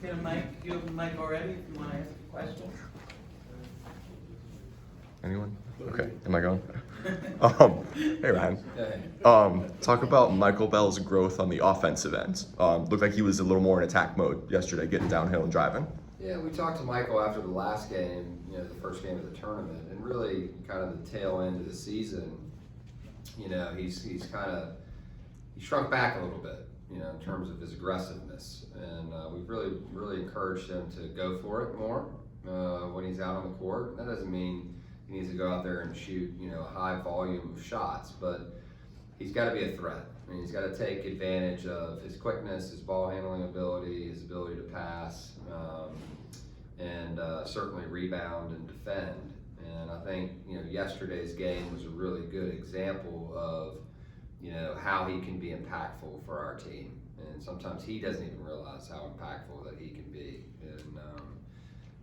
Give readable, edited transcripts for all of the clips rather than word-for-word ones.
Get a mic, you have a mic already if you want to ask a question. Anyone? Okay, am I going? Hey Ryan. Hey. Talk about Michael Bell's growth on the offensive end. Looked like he was a little more in attack mode yesterday, getting downhill and driving. Yeah, we talked to Michael after the last game, the first game of the tournament, and really kind of the tail end of the season. He's shrunk back a little bit, in terms of his aggressiveness, and we've really encouraged him to go for it more when he's out on the court. That doesn't mean he needs to go out there and shoot, a high volume of shots, but he's got to be a threat. I mean, he's got to take advantage of his quickness, his ball handling ability, his ability to pass, and certainly rebound and defend. And I think, yesterday's game was a really good example of, how he can be impactful for our team. And sometimes he doesn't even realize how impactful that he can be.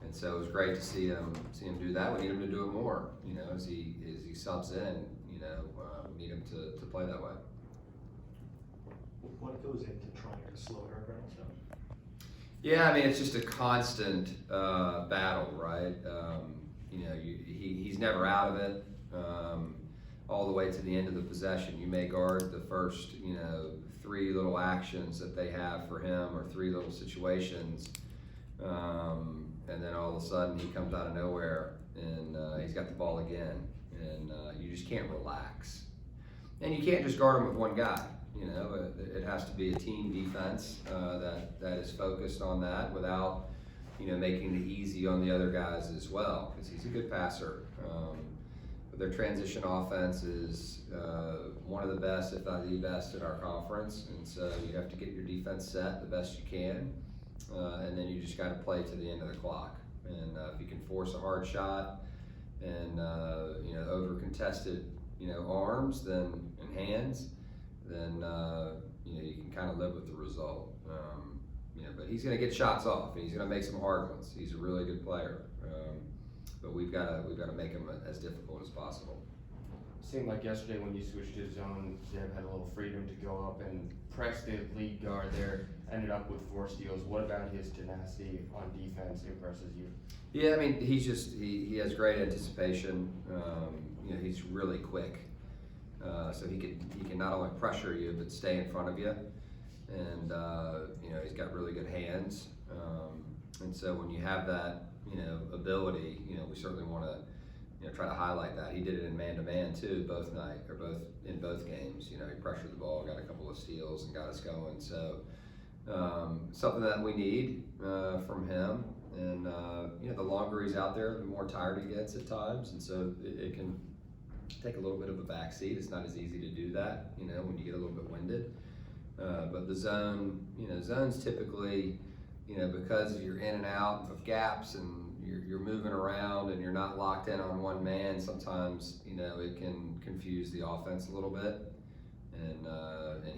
And so it was great to see him do that. We need him to do it more, as he subs in, we need him to play that way. What goes into trying to slow her down? Yeah, I mean, it's just a constant battle, right? He's never out of it. All the way to the end of the possession. You may guard the first, 3 little actions that they have for him, or 3 little situations, and then all of a sudden he comes out of nowhere and he's got the ball again, and you just can't relax. And you can't just guard him with one guy. It has to be a team defense that is focused on that without, making it easy on the other guys as well, because he's a good passer. Their transition offense is one of the best, if not the best, in our conference, and so you have to get your defense set the best you can, and then you just got to play to the end of the clock. And if you can force a hard shot and over contested arms and hands, then you can kind of live with the result. But he's going to get shots off, and he's going to make some hard ones. He's a really good player. But we've got to make him as difficult as possible. Seemed like yesterday when you switched to zone, Zeb had a little freedom to go up and press the lead guard there. Ended up with 4 steals. What about his tenacity on defense impresses you? Yeah, I mean, he has great anticipation. He's really quick, so he can not only pressure you but stay in front of you, and he's got really good hands. And so when you have that ability, we certainly want to try to highlight that. He did it in man-to-man too, in both games. He pressured the ball, got a couple of steals, and got us going. So something that we need from him. And the longer he's out there, the more tired he gets at times, and so it can take a little bit of a backseat. It's not as easy to do that, when you get a little bit winded. But the zone, zones typically, because you're in and out of gaps and you're moving around and you're not locked in on one man, sometimes, it can confuse the offense a little bit. And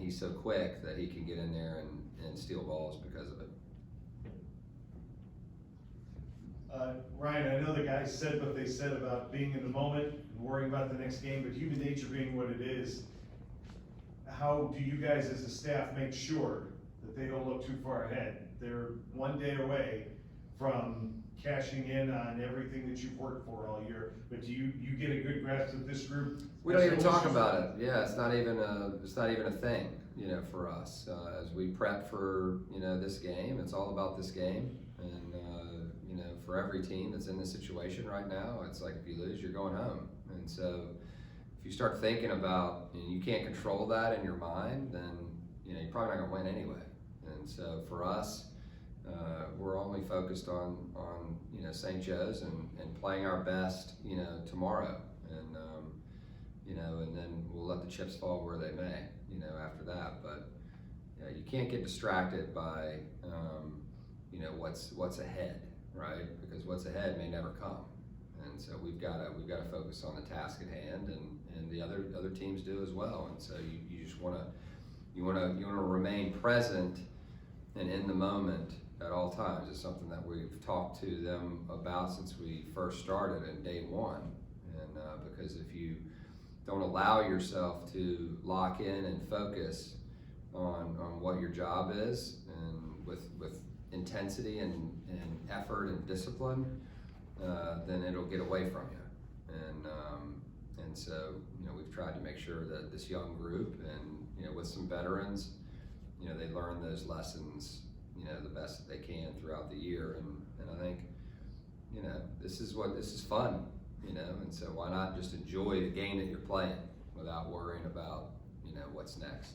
he's so quick that he can get in there and steal balls because of it. Ryan, I know the guys said what they said about being in the moment and worrying about the next game, but human nature being what it is, how do you guys as a staff make sure that they don't look too far ahead? They're one day away from cashing in on everything that you've worked for all year, but do you get a good grasp of this group? We don't even talk about it. Yeah, it's not even a thing, for us. As we prep for, this game, it's all about this game. And, for every team that's in this situation right now, it's like if you lose, you're going home. And so if you start thinking about, you can't control that in your mind, then, you're probably not gonna win anyway. And so for us, we're only focused on St. Joe's and playing our best, tomorrow. And, and then we'll let the chips fall where they may, after that. But you can't get distracted by, what's ahead, right? Because what's ahead may never come. And so we've got to focus on the task at hand, and the other teams do as well. And so you just want to remain present and in the moment at all times. It's something that we've talked to them about since we first started in day one. And because if you don't allow yourself to lock in and focus on what your job is, and intensity and effort and discipline, then it'll get away from you. And so, we've tried to make sure that this young group and, with some veterans, they learn those lessons, the best that they can throughout the year. And I think, this is fun, and so why not just enjoy the game that you're playing without worrying about, what's next.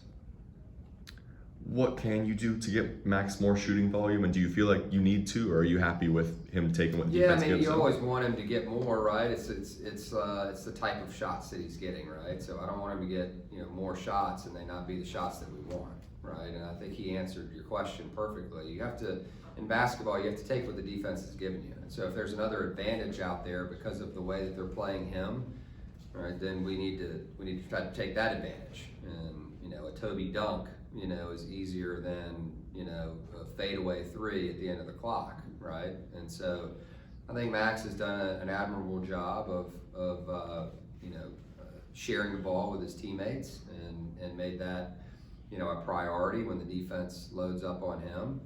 What can you do to get Max more shooting volume, and do you feel like you need to, or are you happy with him taking what the Yeah, I defense mean, gives you him? always want him to get more, right? It's the type of shots that he's getting, right? So I don't want him to get more shots and they not be the shots that we want, right? And I think he answered your question perfectly. You have to, in basketball, you have to take what the defense is giving you. And so if there's another advantage out there because of the way that they're playing him, right, then we need to try to take that advantage. And a Toby dunk, is easier than a fadeaway three at the end of the clock, right? And so I think Max has done an admirable job of sharing the ball with his teammates and made that a priority when the defense loads up on him.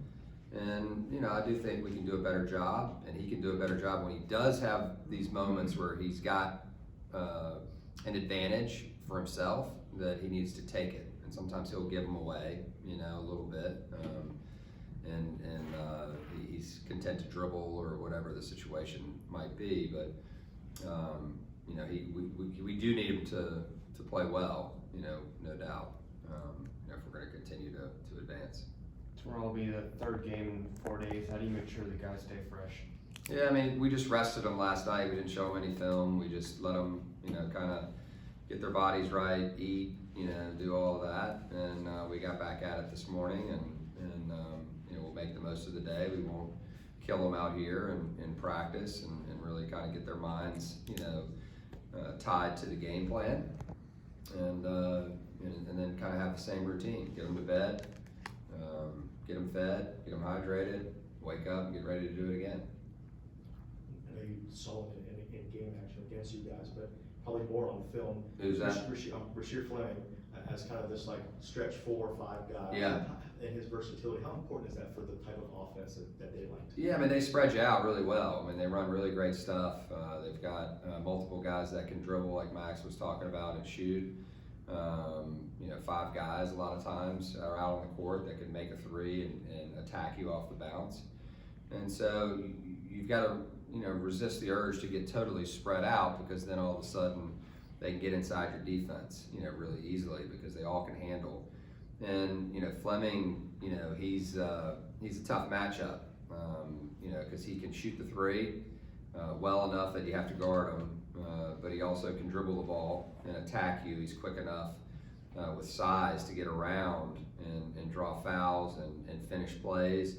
And I do think we can do a better job, and he can do a better job when he does have these moments where he's got an advantage for himself, that he needs to take it. And sometimes he'll give them away, a little bit, and he's content to dribble or whatever the situation might be. But we do need him to play well, no doubt. If we're going to continue to advance. Tomorrow will be the third game in 4 days. How do you make sure the guys stay fresh? Yeah, I mean, we just rested them last night. We didn't show them any film. We just let them, kind of get their bodies right, eat, do all of that. And we got back at it this morning, and we'll make the most of the day. We won't kill them out here in practice, and really kind of get their minds, tied to the game plan. And then kind of have the same routine. Get them to bed, get them fed, get them hydrated, wake up and get ready to do it again. I know you saw him in game action against you guys, but probably more on film. Who's that? Rasheer Fleming, as kind of this stretch 4 or 5 guy. Yeah. And his versatility, how important is that for the type of offense that they like? Yeah, I mean, they spread you out really well. I mean, they run really great stuff. They've got multiple guys that can dribble, like Max was talking about, and shoot. 5 guys a lot of times are out on the court that can make a three and attack you off the bounce. And so you've got to, resist the urge to get totally spread out, because then all of a sudden they can get inside your defense, really easily, because they all can handle. And, Fleming, he's a tough matchup, because he can shoot the three well enough that you have to guard him, but he also can dribble the ball and attack you. He's quick enough with size to get around and draw fouls and finish plays.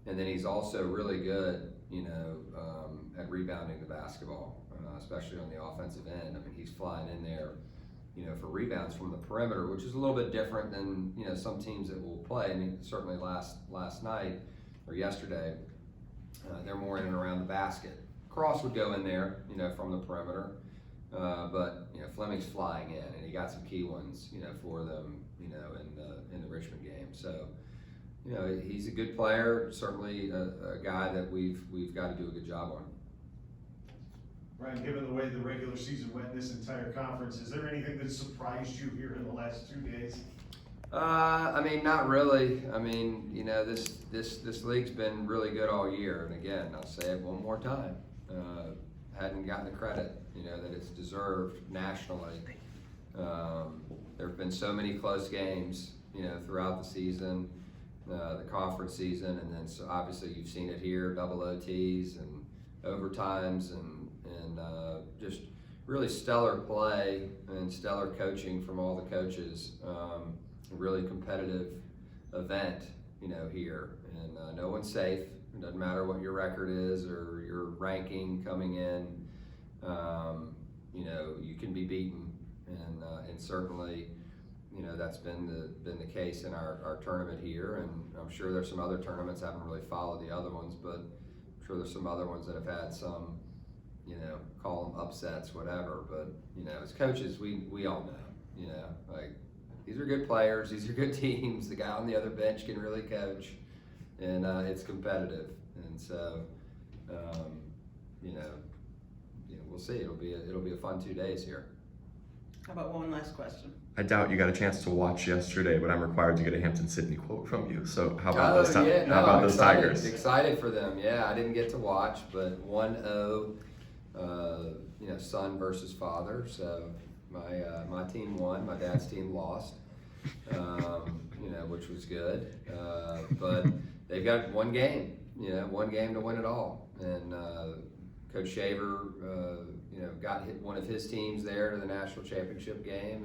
And then he's also really good, at rebounding the basketball, especially on the offensive end. I mean, he's flying in there, for rebounds from the perimeter, which is a little bit different than, some teams that will play. I mean, certainly last night or yesterday, they're more in and around the basket. Cross would go in there, from the perimeter, but Fleming's flying in, and he got some key ones, for them, in the Richmond game. So, he's a good player, certainly a guy that we've got to do a good job on. Ryan, given the way the regular season went this entire conference, is there anything that surprised you here in the last 2 days? I mean, not really. I mean, this league's been really good all year, and again, I'll say it one more time. Hadn't gotten the credit, that it's deserved nationally. There have been so many close games, throughout the season, the conference season, and then so obviously you've seen it here, double OTs and overtimes, and just really stellar play and stellar coaching from all the coaches. A really competitive event, here, and no one's safe. It doesn't matter what your record is or your ranking coming in. You can be beaten, and certainly, that's been the case in our tournament here. And I'm sure there's some other tournaments. I haven't really followed the other ones, but I'm sure there's some other ones that have had some, call them upsets, whatever. But as coaches, we all know, like, these are good players, these are good teams. The guy on the other bench can really coach. and it's competitive, and so we'll see. It'll be a fun 2 days here. How about one last question? I doubt you got a chance to watch yesterday, but I'm required to get a Hampden-Sydney quote from you. So how about those? How about I'm those excited, Tigers? Excited for them. Yeah, I didn't get to watch, but 1-0, son versus father. So my team won. My dad's team lost. Which was good. But they've got one game. One game to win it all. And Coach Shaver, got one of his teams there to the national championship game,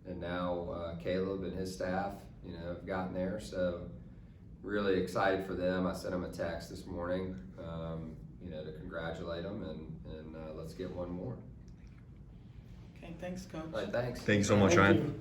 and now Caleb and his staff, have gotten there. So really excited for them. I sent them a text this morning, to congratulate them, and let's get one more. Okay, thanks, Coach. All right, thanks. Thanks so much, Thank Ryan. you.